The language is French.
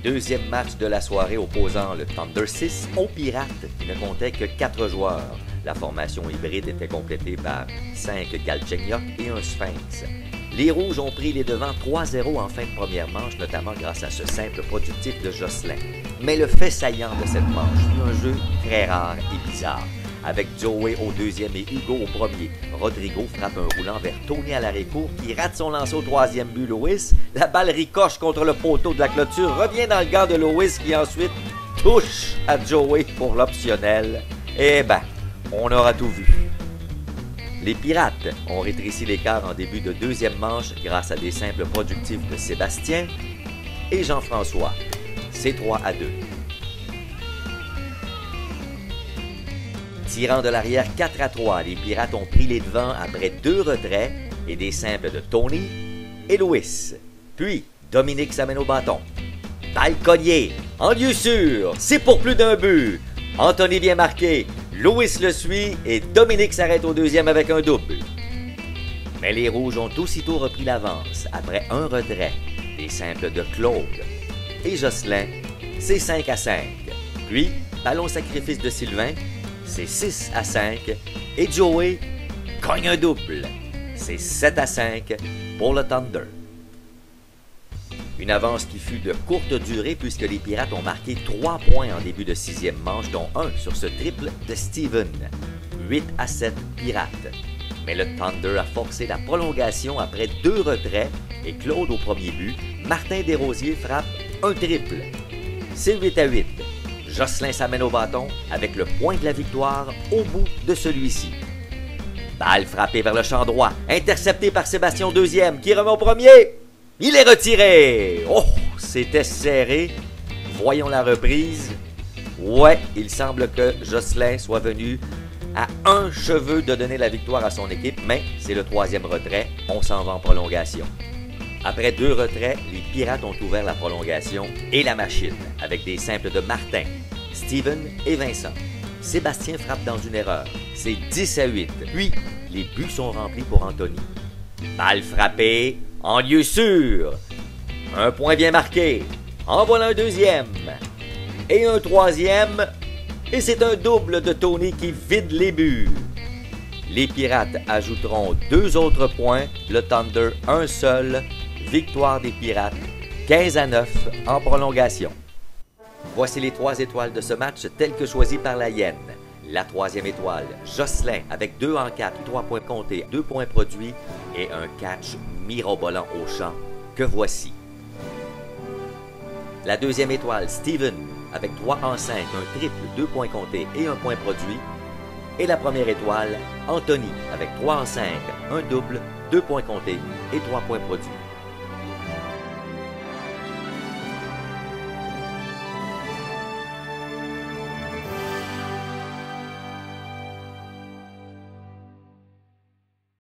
Deuxième match de la soirée opposant le Thunder 6 aux Pirates qui ne comptaient que 4 joueurs. La formation hybride était complétée par 5 Galchenyuk et un Sphinx. Les Rouges ont pris les devants 3-0 en fin de première manche, notamment grâce à ce simple productif de Jocelyn. Mais le fait saillant de cette manche fut un jeu très rare et bizarre. Avec Joey au deuxième et Hugo au premier, Rodrigo frappe un roulant vers Tony à l'arrêt-court qui rate son lancer au troisième but Lewis. La balle ricoche contre le poteau de la clôture, revient dans le gant de Lewis qui ensuite touche à Joey pour l'optionnel. Et ben, on aura tout vu. Les Pirates ont rétréci l'écart en début de deuxième manche grâce à des simples productifs de Sébastien et Jean-François. C'est 3-2. Tirant de l'arrière 4-3, les Pirates ont pris les devants après 2 retraits et des simples de Tony et Louis. Puis, Dominique s'amène au bâton. Balle cognée, en lieu sûr, c'est pour plus d'un but. Anthony vient marquer, Louis le suit et Dominique s'arrête au deuxième avec un double. Mais les Rouges ont aussitôt repris l'avance après un retrait, des simples de Claude et Jocelyn, c'est 5-5. Puis, ballon sacrifice de Sylvain, c'est 6-5 et Joey cogne un double. C'est 7-5 pour le Thunder. Une avance qui fut de courte durée puisque les Pirates ont marqué 3 points en début de sixième manche, dont un sur ce triple de Steven. 8-7 Pirates. Mais le Thunder a forcé la prolongation après 2 retraits et Claude au premier but. Martin Desrosiers frappe un triple. C'est 8-8. Jocelyn s'amène au bâton avec le point de la victoire au bout de celui-ci. Balle frappée vers le champ droit, interceptée par Sébastien au deuxième, qui remet au premier. Il est retiré! Oh, c'était serré. Voyons la reprise. Ouais, il semble que Jocelyn soit venu à un cheveu de donner la victoire à son équipe, mais c'est le troisième retrait. On s'en va en prolongation. Après 2 retraits, les Pirates ont ouvert la prolongation et la machine, avec des simples de Martin, Steven et Vincent. Sébastien frappe dans une erreur. C'est 10-8. Puis, les buts sont remplis pour Anthony. Balle frappée, en lieu sûr. Un point bien marqué. En voilà un deuxième. Et un troisième. Et c'est un double de Tony qui vide les buts. Les Pirates ajouteront 2 autres points. Le Thunder, un seul. Victoire des Pirates, 15-9 en prolongation. Voici les 3 étoiles de ce match telles que choisies par la Hyène. La 3e étoile, Jocelyn, avec 2 en 4, 3 points comptés, 2 points produits et un catch mirobolant au champ que voici. La 2e étoile, Steven, avec 3 en 5, un triple, 2 points comptés et 1 point produit. Et la 1re étoile, Anthony, avec 3 en 5, un double, 2 points comptés et 3 points produits.